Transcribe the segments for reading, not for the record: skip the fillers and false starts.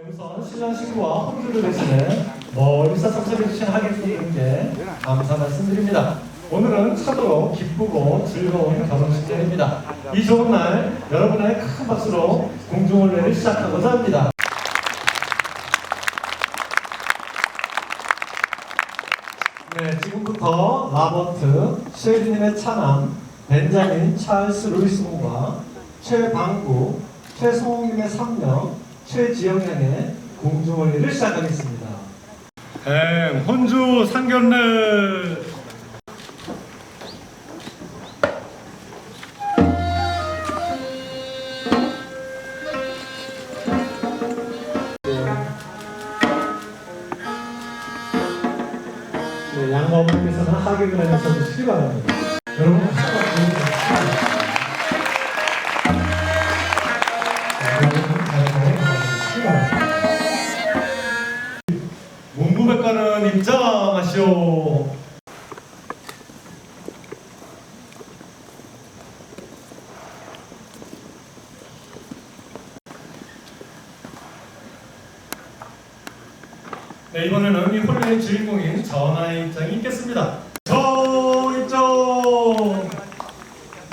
우선 신랑 신부와 혼주를 대신해 멀리서 참석해주신 하객분들께 감사 말씀드립니다. 오늘은 참으로 기쁘고 즐거운 결혼식장입니다. 이 좋은 날 여러분의 큰 박수로 공중혼례를 시작하고자 합니다. 네, 지금부터 라버트 쉐리님의 차남 벤자민 찰스 루이스 군과 최방구 최송욱님의 3명 최지영양의 공중혼례를 시작하겠습니다. 혼주 상견례. 네, 양어머니께서는 하객을 하면서 주시기 바랍니다. 여러분 문무백관은 입장하시오. 네, 이번에는 이 혼례의 주인공인 전하의 입장이 있겠습니다. 저 입장!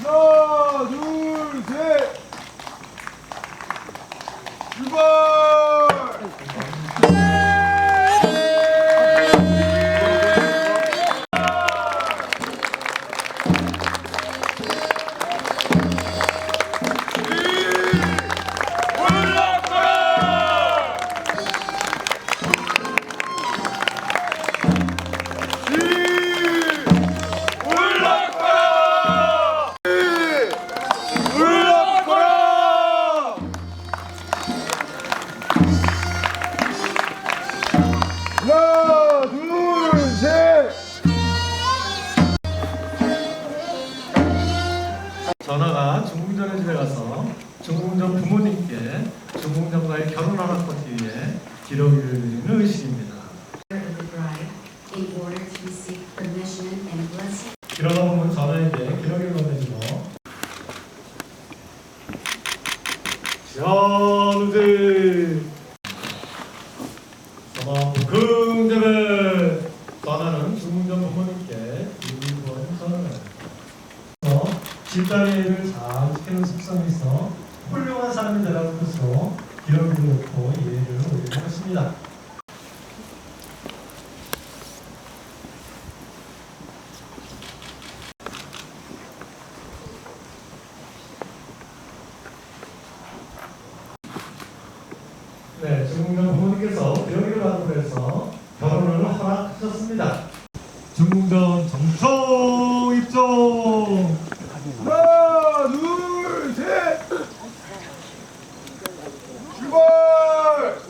하나, 둘, 셋! 출발! 하나, 둘, 셋! 전하가 중궁전에 집에 가서 중궁전 부모님께 중궁전과의 결혼 허락받기위해 기러기를 드리는 의식입니다. 기러가 보면 전하에게 기러기를 건네주고 전우들 긍대배. 전하는 중궁전 부모님께 이구원 전을 집단회의를 잘 지키는 습성이 있어 훌륭한 사람이 되라는 뜻으로 기러기를 놓고 예를 올리는 것입니다. 네, 중궁전 부모님께서 기러기를 받으로 해서 결혼을 허락하셨습니다. 중궁전 정청 입장! 하나, 둘, 셋! 출발!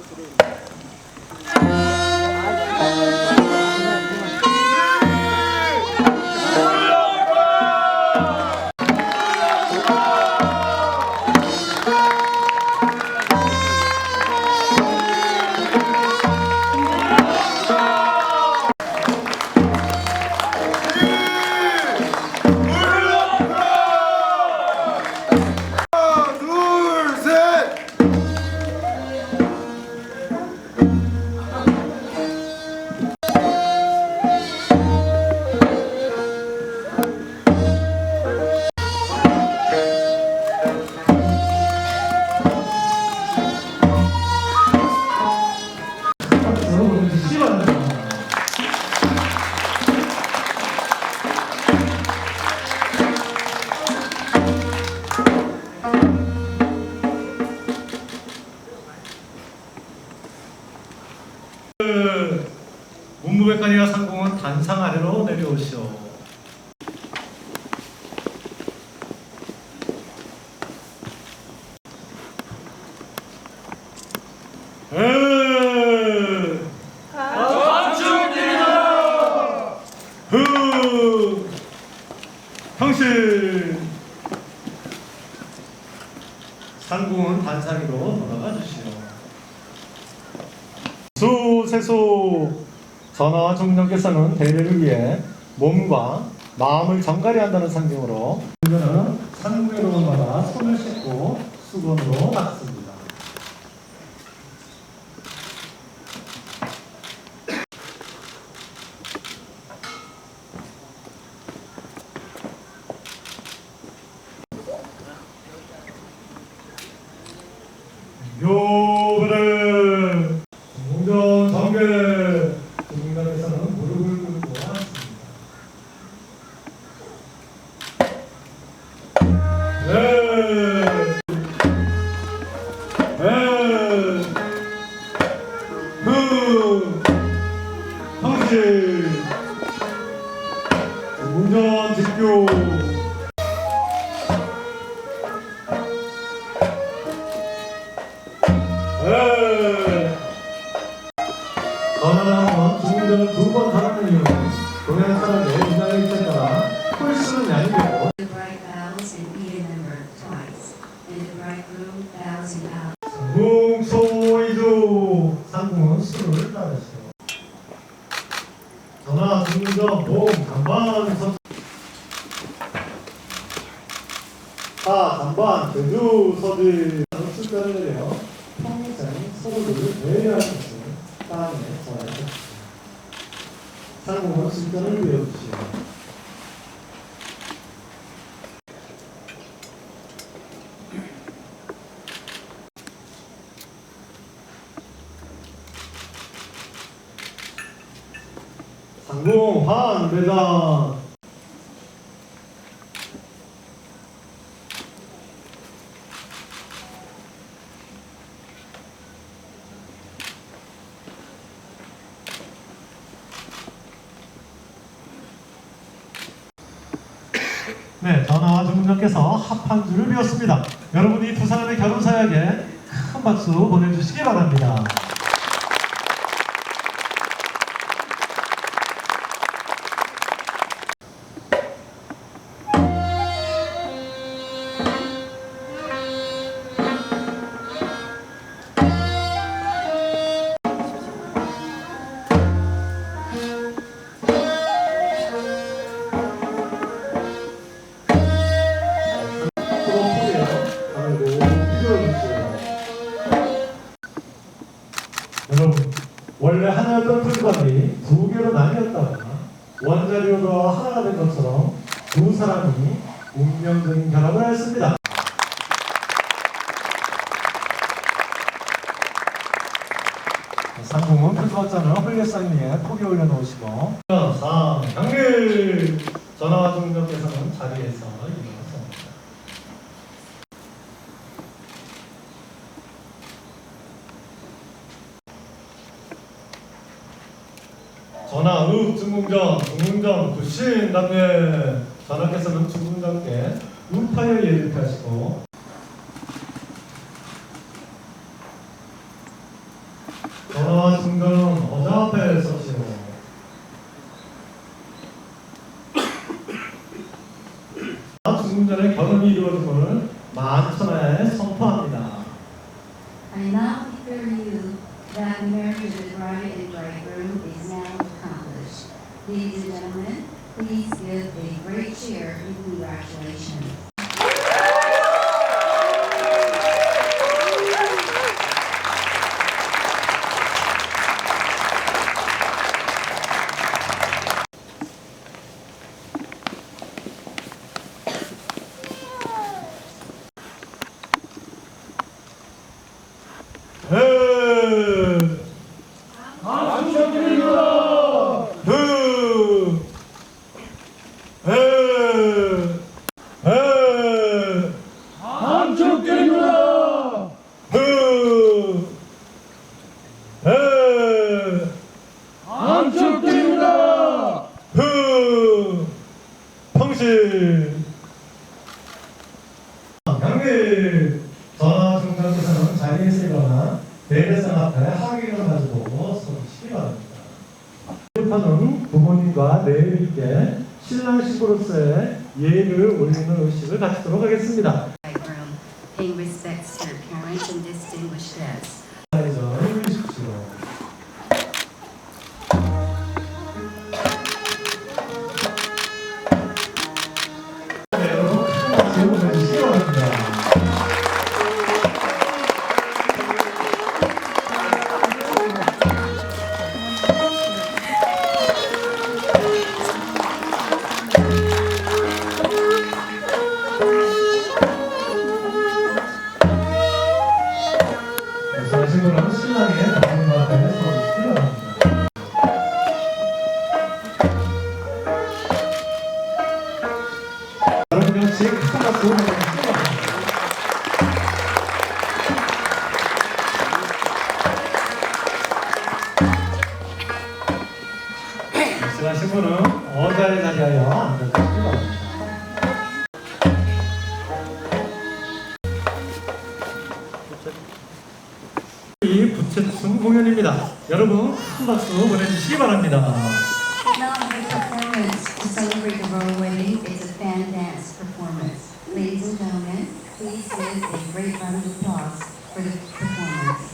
문무백관이와 상공은 단상 아래로 내려오시오. 감축드립니다. 형실. 상공은 단상 위로 돌아가 주시오. 수세수. 전하와 종정께서는 대례를 위해 몸과 마음을 정갈히 한다는 상징으로 이거는 상부의 로마가 손을 씻고 수건으로 닦습니다. 형제 운전 직교 전화는 중운전을 2번 하는 이유는 동양 사람의 문화의 입장에 따라 홀수는 양이고 The bride vows and eat a number twice, and the bridegroom vows and vows. 상궁소이조 상궁은 술을 따르시오. 전화 중운전 봄 간반 선 간반 제주 서지 숫자를 내려 평생 서로를 배려할 수 있는 땅에 전하였습니다. 상궁은 숫자를 외워주시오. 상궁 환대장 네, 전하와 중군장께서 합한 줄을 배웠습니다. 여러분이 두 사람의 결혼 사역에 큰 박수 보내주시기 바랍니다. 여러분, 원래 하나였던 풀밭이 2개로 나뉘었다가 원자리로 하나가 된 것처럼 두 사람이 운명적인 결합을 했습니다. 상궁은 풀밭잔을 홀레상 위에 포개 올려놓으시고 상일 전하와 중전께서는 자리에서 일어났습니다. 전하 중궁전 부신 남녀 전하께서는 중궁전께 우파여 예를 펴시고 전하와 중궁전은 어자 앞에 서시고 중궁전의 결혼이 이루어짐을 만천하에 선포합니다. I now declare you that the marriage of the bride and bridegroom is now accomplished. Ladies and gentlemen, please give a great cheer and congratulations. 평신 양일 전하 중장께서는 자리에서 일어나 대대상 앞에 하객을 가지고 서주시기 바랍니다. 일파는 부모님과 내일 있게 신랑 신부로서의 예를 올리는 의식을 갖추도록 하겠습니다. Bridegroom, paying respects to your parents and distinguished guests. 해주십시오. 신부는 신랑의 부모님과 앞에 서주시기 바랍니다. 여러분 역시 큰 박수 보내주시기 바랍니다. 분은 어자의 자리하여 앉아주시기 바랍니다. 이 부채춤 공연입니다. 여러분 큰 박수 보내주시기 바랍니다. Now the performance to celebrate the royal wedding is a fan dance performance. Ladies and gentlemen, please give a great round of applause for the performance.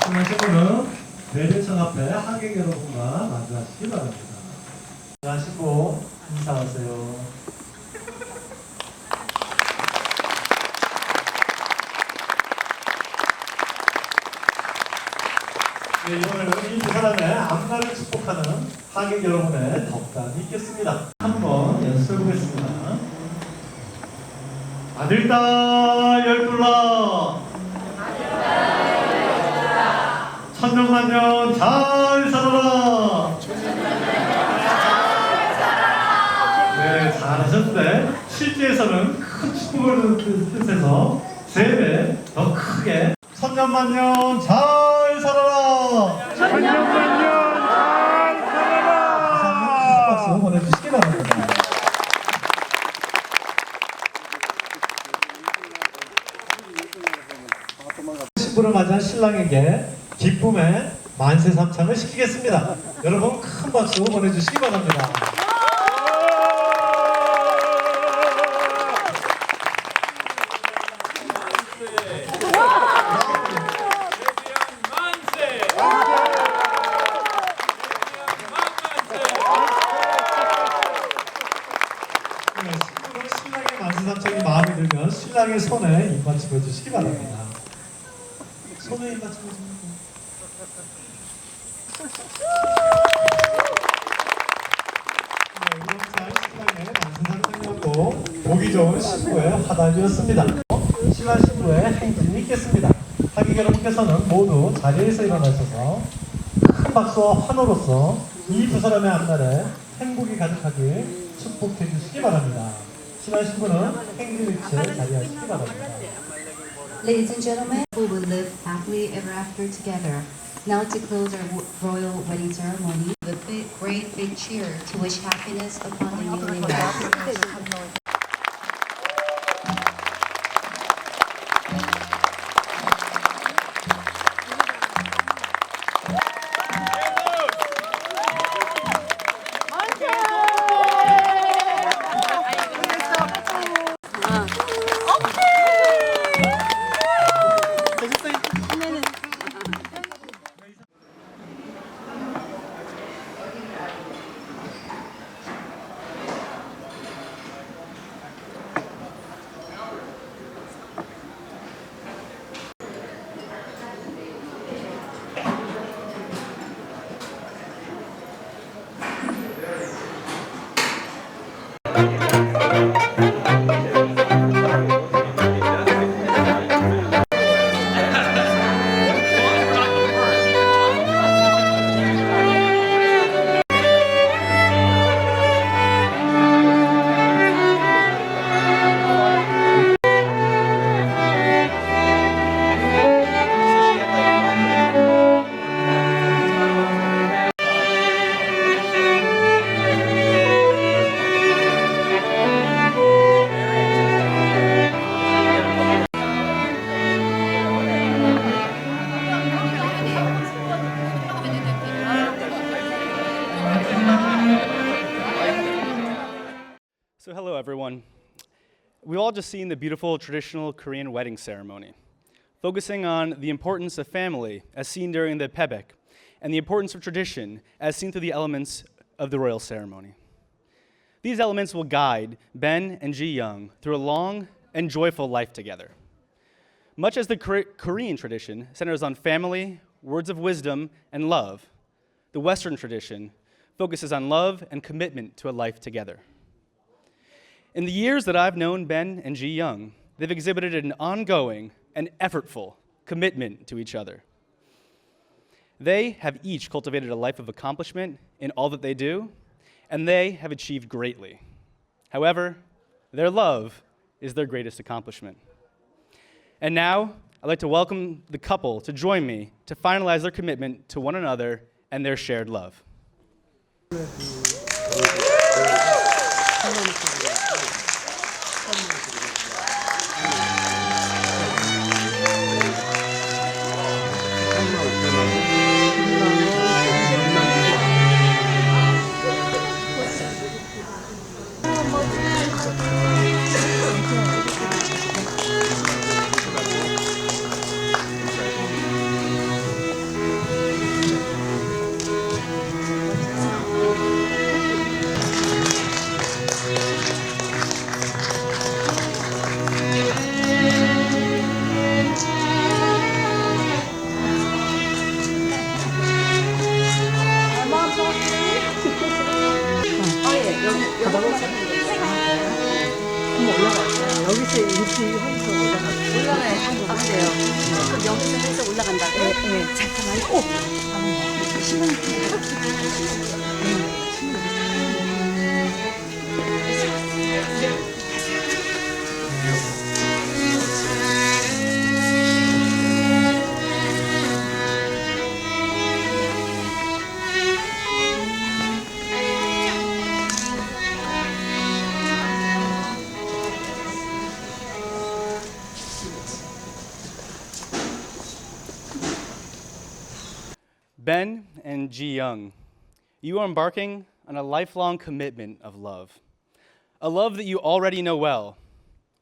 신나신 분은 대대청 앞에 하객 여러분과 마주하시기 바랍니다. 하시고 인사하세요. 네, 이번에는 이 두 사람의 앞날을 축복하는 하객 여러분의 덕담이 있겠습니다. 한번 연습해 보겠습니다. 아들딸 열둘라 천년만년 잘 살아라. 네, 잘하셨는데 실제에서는 큰 축복을 뜻해서 3배 더 크게 천년만년 잘 살아라. 천년만년 잘 살아라. 박수 보내주시기 바랍니다. 신부를 맞이한 신랑에게 기쁨의 만세 삼창을 시키겠습니다. 여러분 큰 박수 보내주시기 바랍니다. 신부는 신랑의 만세 삼창이 마음에 들면 신랑의 손에 입맞춤 해주시기 바랍니다. 손에 입맞춤 해줍니다. 신랑의 만세삼창이었고 보기 좋은 신부의 화답이었습니다. 신랑 신부의 행진이 있겠습니다. 하객 여러분께서는 모두 자리에서 일어나셔서 큰 박수와 환호로서 이 두 사람의 앞날에 행복이 가득하길 축복해 주시기 바랍니다. 신랑 신부는 행진 위치에 자리하시기 바랍니다. Ladies and gentlemen, we will live happily ever after together. Now to close our royal wedding ceremony, with a great big cheer to wish happiness upon the newlyweds. So hello everyone. We've all just seen the beautiful traditional Korean wedding ceremony, focusing on the importance of family as seen during the pebek, and the importance of tradition as seen through the elements of the royal ceremony. These elements will guide Ben and Ji Young through a long and joyful life together. Much as the Korean tradition centers on family, words of wisdom, and love, the Western tradition focuses on love and commitment to a life together. In the years that I've known Ben and Ji Young, they've exhibited an ongoing and effortful commitment to each other. They have each cultivated a life of accomplishment in all that they do, and they have achieved greatly. However, their love is their greatest accomplishment. And now, I'd like to welcome the couple to join me to finalize their commitment to one another and their shared love. 올라가야지. 아, 그래요? 그럼 여기서 해서 올라간다고요? 네. 잠깐만요. Ben and Ji Young, you are embarking on a lifelong commitment of love. A love that you already know well.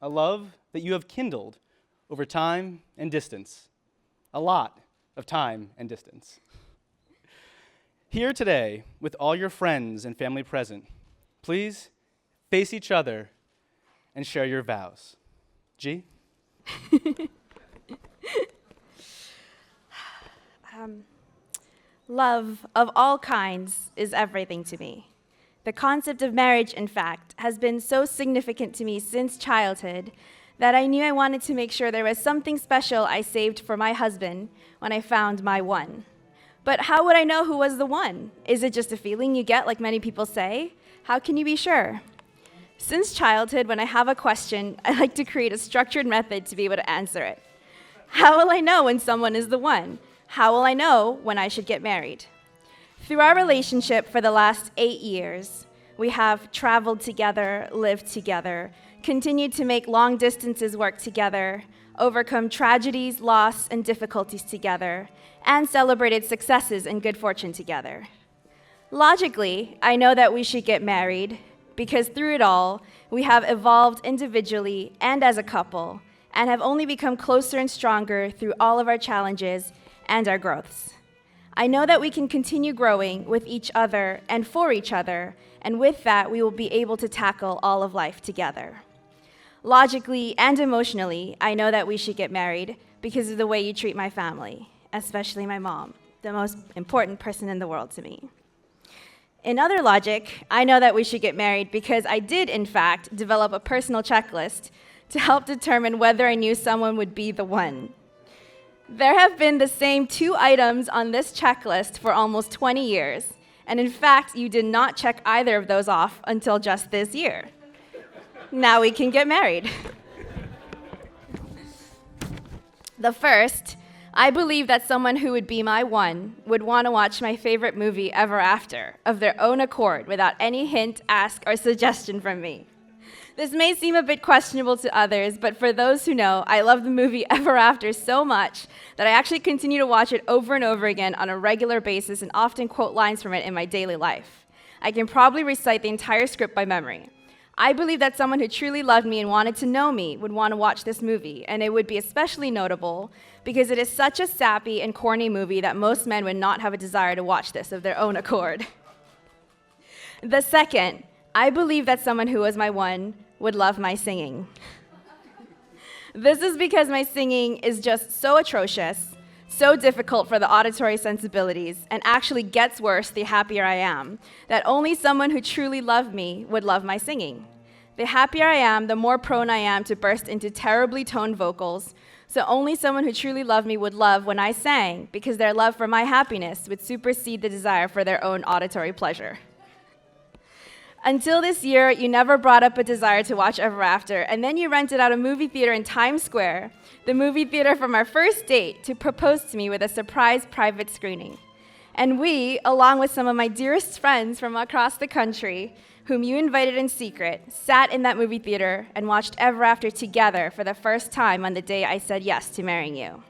A love that you have kindled over time and distance. A lot of time and distance. Here today, with all your friends and family present, please face each other and share your vows. Ji? Love of all kinds is everything to me. The concept of marriage, in fact, has been so significant to me since childhood that I knew I wanted to make sure there was something special I saved for my husband when I found my one. But how would I know who was the one? Is it just a feeling you get, like many people say? How can you be sure? Since childhood, when I have a question, I like to create a structured method to be able to answer it. How will I know when someone is the one? How will I know when I should get married? Through our relationship for the last 8 years, we have traveled together, lived together, continued to make long distances work together, overcome tragedies, loss, and difficulties together, and celebrated successes and good fortune together. Logically, I know that we should get married because through it all, we have evolved individually and as a couple, and have only become closer and stronger through all of our challenges and our growths. I know that we can continue growing with each other and for each other, and with that, we will be able to tackle all of life together. Logically and emotionally, I know that we should get married because of the way you treat my family, especially my mom, the most important person in the world to me. In other logic, I know that we should get married because I did, in fact, develop a personal checklist to help determine whether I knew someone would be the one. There have been the same 2 items on this checklist for almost 20 years, and in fact, you did not check either of those off until just this year. Now we can get married. The first, I believe that someone who would be my one would want to watch my favorite movie Ever After of their own accord without any hint, ask, or suggestion from me. This may seem a bit questionable to others, but for those who know, I love the movie Ever After so much that I actually continue to watch it over and over again on a regular basis and often quote lines from it in my daily life. I can probably recite the entire script by memory. I believe that someone who truly loved me and wanted to know me would want to watch this movie, and it would be especially notable because it is such a sappy and corny movie that most men would not have a desire to watch this of their own accord. The second, I believe that someone who was my one would love my singing. This is because my singing is just so atrocious, so difficult for the auditory sensibilities, and actually gets worse the happier I am, that only someone who truly loved me would love my singing. The happier I am, the more prone I am to burst into terribly toned vocals, so only someone who truly loved me would love when I sang, because their love for my happiness would supersede the desire for their own auditory pleasure. Until this year, you never brought up a desire to watch Ever After, and then you rented out a movie theater in Times Square, the movie theater from our first date, to propose to me with a surprise private screening. And we, along with some of my dearest friends from across the country, whom you invited in secret, sat in that movie theater and watched Ever After together for the first time on the day I said yes to marrying you.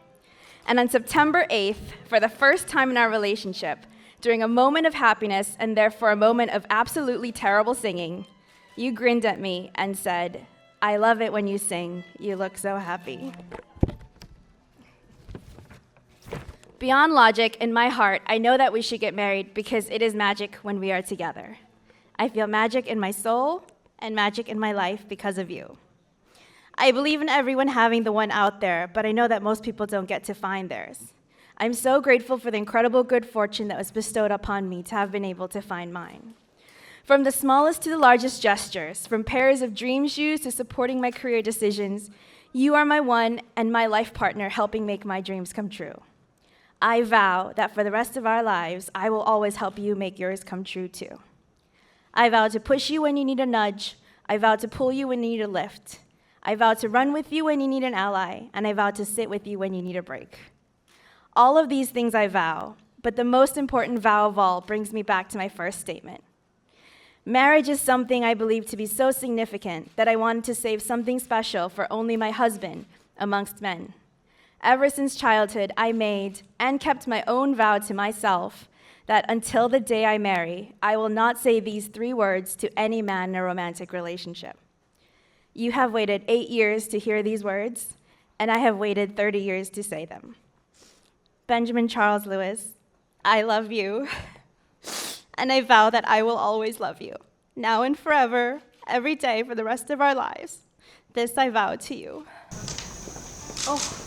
And on September 8th, for the first time in our relationship, during a moment of happiness and therefore a moment of absolutely terrible singing, you grinned at me and said, "I love it when you sing. You look so happy." Beyond logic, in my heart, I know that we should get married because it is magic when we are together. I feel magic in my soul and magic in my life because of you. I believe in everyone having the one out there, but I know that most people don't get to find theirs. I'm so grateful for the incredible good fortune that was bestowed upon me to have been able to find mine. From the smallest to the largest gestures, from pairs of dream shoes to supporting my career decisions, you are my one and my life partner helping make my dreams come true. I vow that for the rest of our lives, I will always help you make yours come true too. I vow to push you when you need a nudge. I vow to pull you when you need a lift. I vow to run with you when you need an ally, and I vow to sit with you when you need a break. All of these things I vow, but the most important vow of all brings me back to my first statement. Marriage is something I believe to be so significant that I wanted to save something special for only my husband amongst men. Ever since childhood, I made and kept my own vow to myself that until the day I marry, I will not say these 3 words to any man in a romantic relationship. You have waited 8 years to hear these words, and I have waited 30 years to say them. Benjamin Charles Lewis, I love you, and I vow that I will always love you, now and forever, every day for the rest of our lives. This I vow to you. Oh.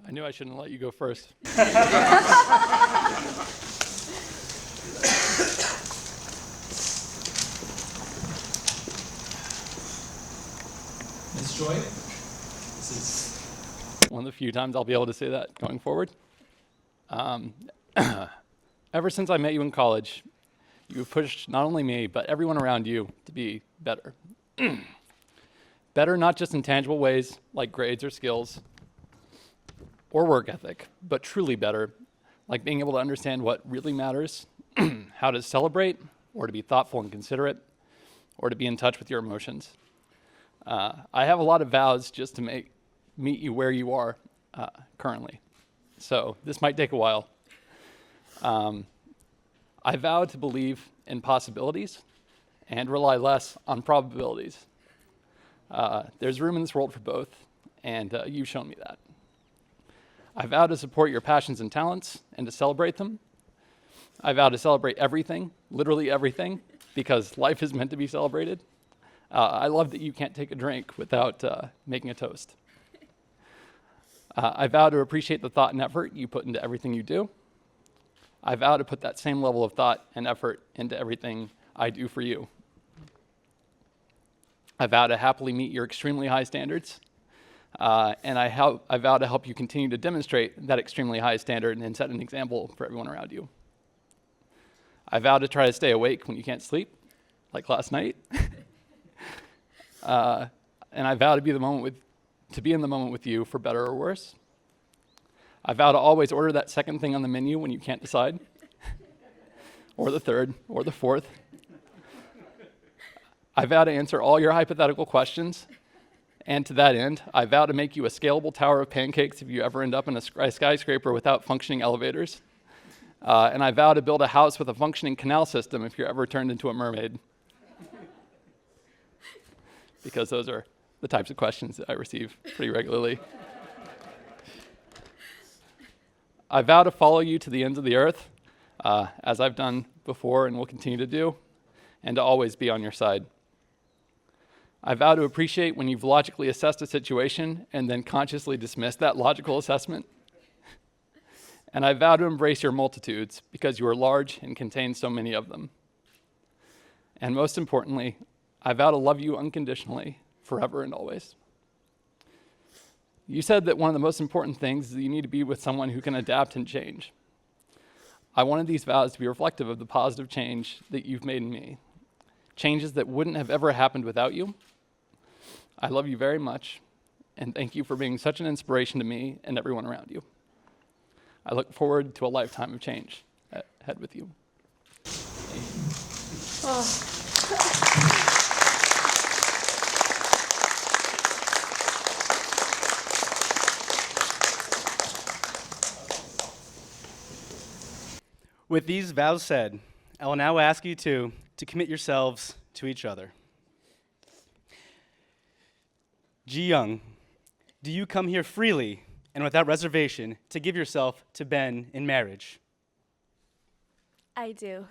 I knew I shouldn't let you go first. Ms. Joy, this is One of the few times I'll be able to say that going forward. Ever since I met you in college, you've pushed not only me, but everyone around you to be better. Better not just in tangible ways like grades or skills or work ethic, but truly better, like being able to understand what really matters, how to celebrate, or to be thoughtful and considerate, or to be in touch with your emotions. I have a lot of vows just to meet you where you are currently. So this might take a while. I vow to believe in possibilities and rely less on probabilities. There's room in this world for both, and you've shown me that. I vow to support your passions and talents and to celebrate them. I vow to celebrate everything, literally everything, because life is meant to be celebrated. I love that you can't take a drink without making a toast. I vow to appreciate the thought and effort you put into everything you do. I vow to put that same level of thought and effort into everything I do for you. I vow to happily meet your extremely high standards, and I vow to help you continue to demonstrate that extremely high standard and set an example for everyone around you. I vow to try to stay awake when you can't sleep, like last night. And I vow to be in the moment with you for better or worse. I vow to always order that second thing on the menu when you can't decide, or the third, or the fourth. I vow to answer all your hypothetical questions, and to that end, I vow to make you a scalable tower of pancakes if you ever end up in a skyscraper without functioning elevators. And I vow to build a house with a functioning canal system if you're ever turned into a mermaid. Because those are the types of questions that I receive pretty regularly. I vow to follow you to the ends of the earth, as I've done before and will continue to do, and to always be on your side. I vow to appreciate when you've logically assessed a situation and then consciously dismissed that logical assessment. And I vow to embrace your multitudes because you are large and contain so many of them. And most importantly, I vow to love you unconditionally, forever and always. You said that one of the most important things is that you need to be with someone who can adapt and change. I wanted these vows to be reflective of the positive change that you've made in me, changes that wouldn't have ever happened without you. I love you very much, and thank you for being such an inspiration to me and everyone around you. I look forward to a lifetime of change ahead with you. With these vows said, I will now ask you to commit yourselves to each other. Ji Young, do you come here freely and without reservation to give yourself to Ben in marriage? I do.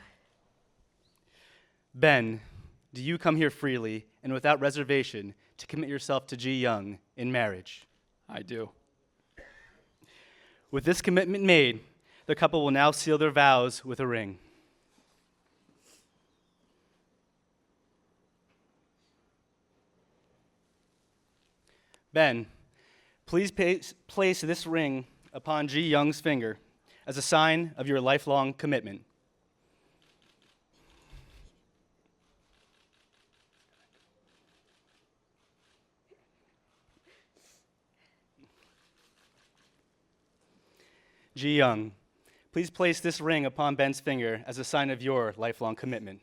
Ben, do you come here freely and without reservation to commit yourself to Ji Young in marriage? I do. With this commitment made, the couple will now seal their vows with a ring. Ben, please place this ring upon Ji Young's finger as a sign of your lifelong commitment. Ji Young, please place this ring upon Ben's finger as a sign of your lifelong commitment.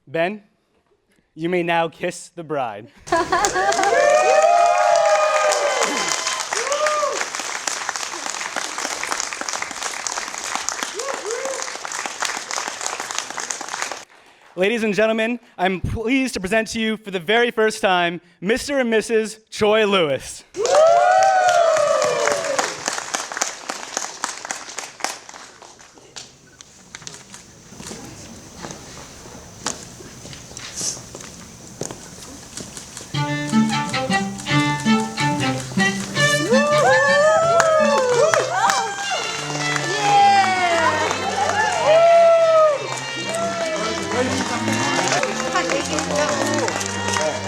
Ben, you may now kiss the bride. Ladies and gentlemen, I'm pleased to present to you for the very first time, Mr. and Mrs. Choi Lewis.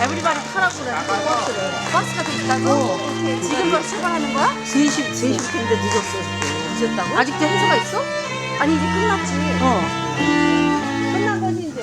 에브리바디 타라고 그래. 버스가 더 있다고? 지금부터 출발하는 거야? 3시 텐데 늦었어. 늦었다고? 아직도 행사가 있어? 아니 이제 끝났지. 끝난 거지 이제.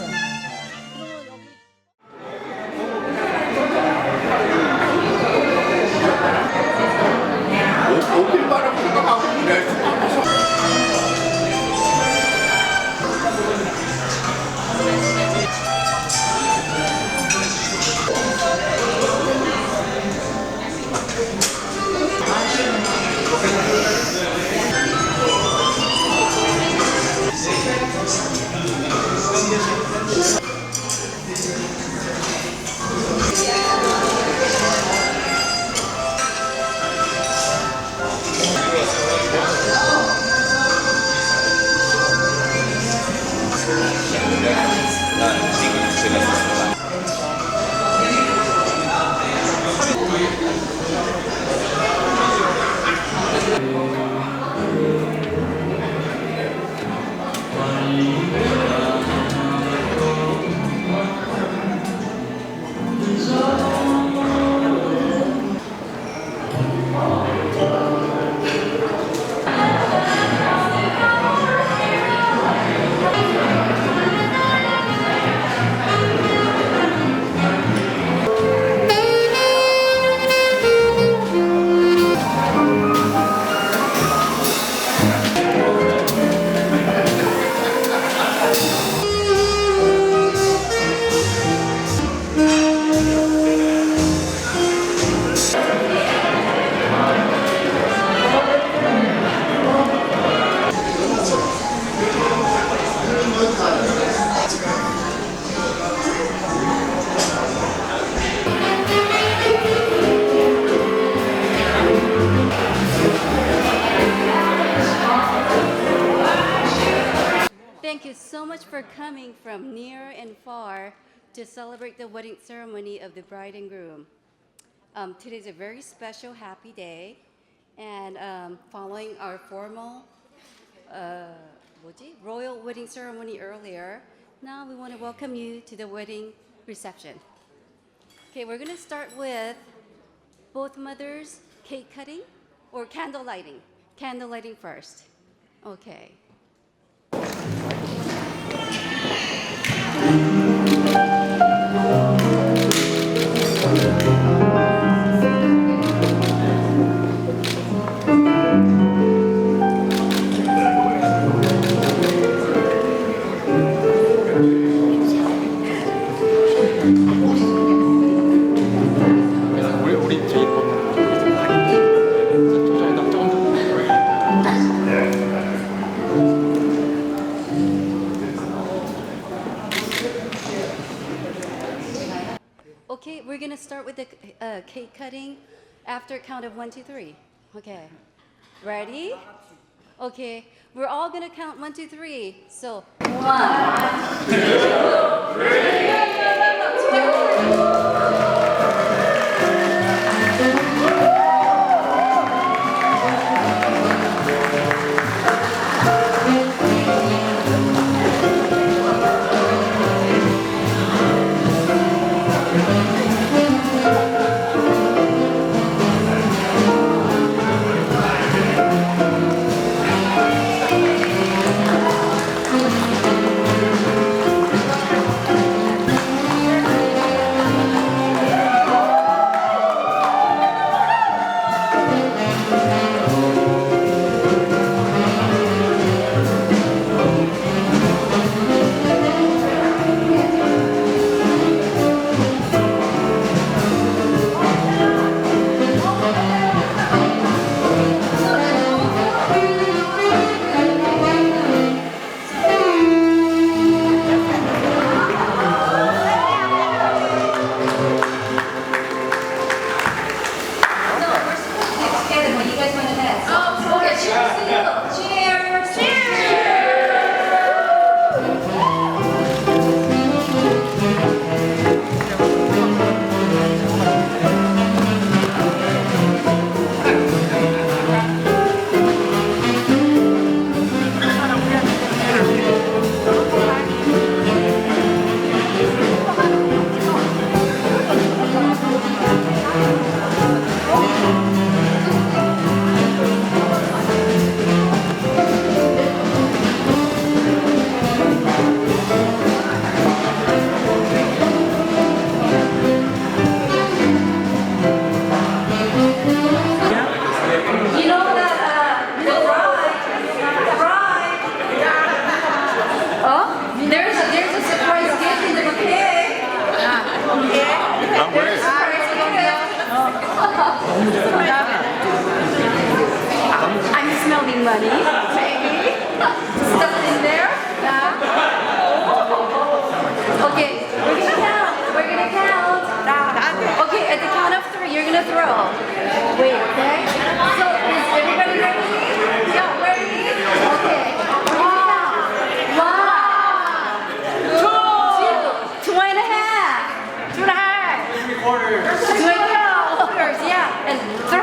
Thank you so much for coming from near and far to celebrate the wedding ceremony of the bride and groom. Today's a very special, happy day, and following our formal royal wedding ceremony earlier, now we want to welcome you to the wedding reception. Okay, we're going to start with both mothers cake cutting or candle lighting. Candle lighting first. Okay. 우리 뒤에 Okay, we're gonna start with the cake cutting after a count of 1, 2, 3. Okay, ready? Okay, we're all gonna count 1, 2, 3. So 1, 2, 3. I'm smelling money, maybe. Stuff in there. Okay, we're gonna count. We're gonna count. Okay, at the count of 3, you're gonna throw. Wait, okay? So is everybody ready? Yeah, ready? Okay. We're gonna count. 1, 2, 2.5. 2.5. 2.5. Yeah, and 3.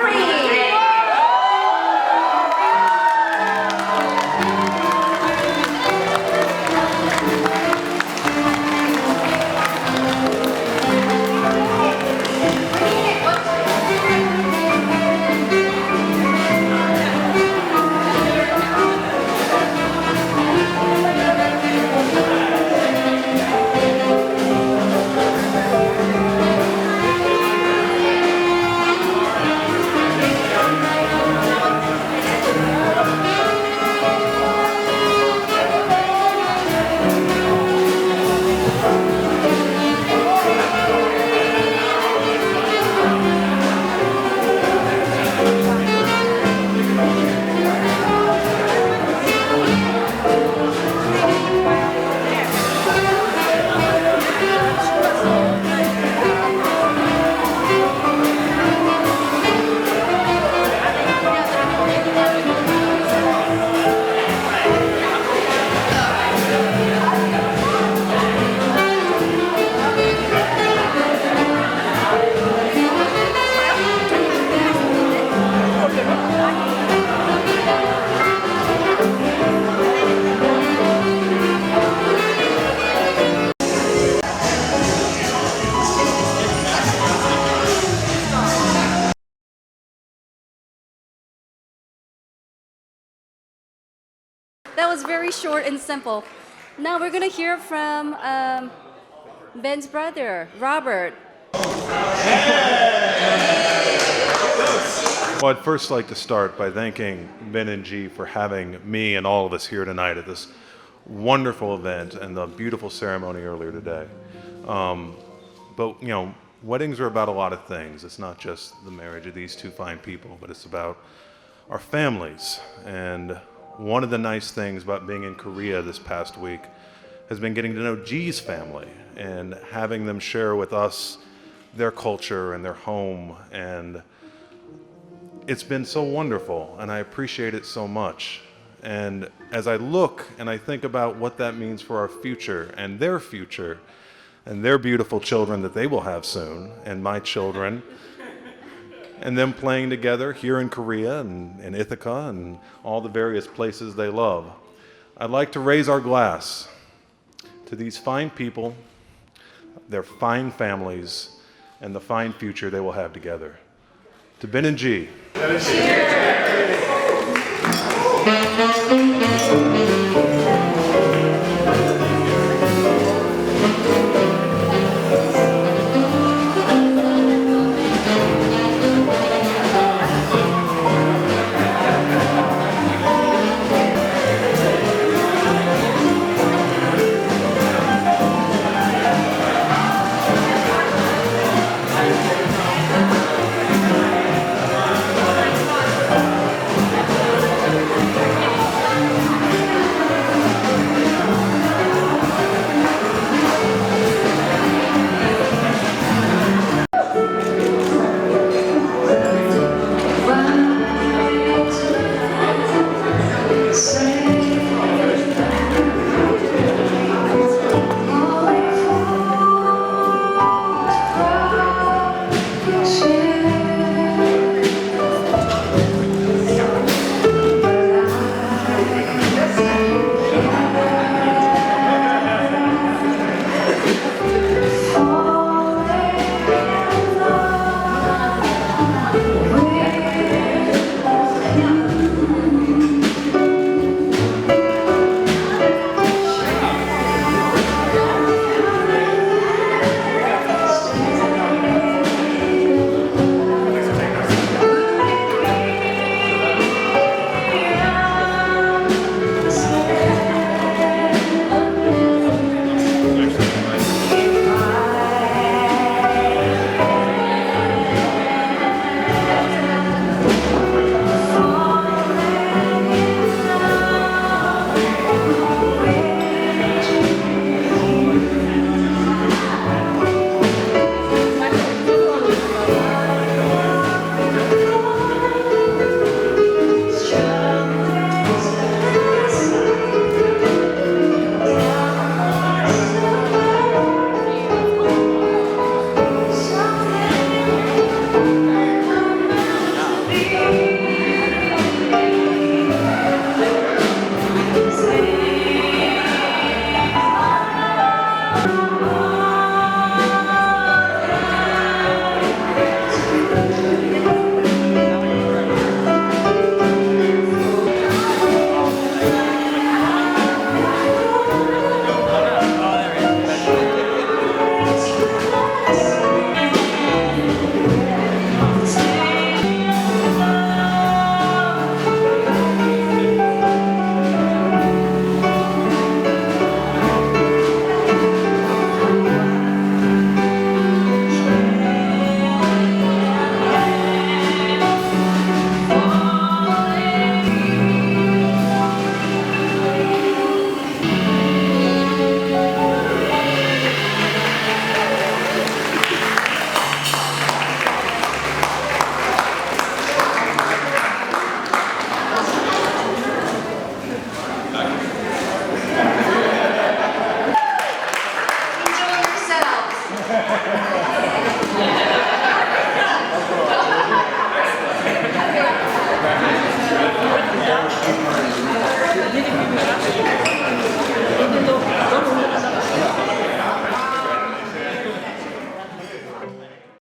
That was very short and simple. Now we're gonna hear from Ben's brother, Robert. Well, I'd first like to start by thanking Ben and G for having me and all of us here tonight at this wonderful event and the beautiful ceremony earlier today. But, you know, weddings are about a lot of things. It's not just the marriage of these two fine people, but it's about our families. And one of the nice things about being in Korea this past week has been getting to know G's family and having them share with us their culture and their home, and it's been so wonderful, and I appreciate it so much. And as I look and I think about what that means for our future and their beautiful children that they will have soon, and my children, and them playing together here in Korea and in Ithaca and all the various places they love, I'd like to raise our glass to these fine people, their fine families, and the fine future they will have together. To Ben and G. Cheers!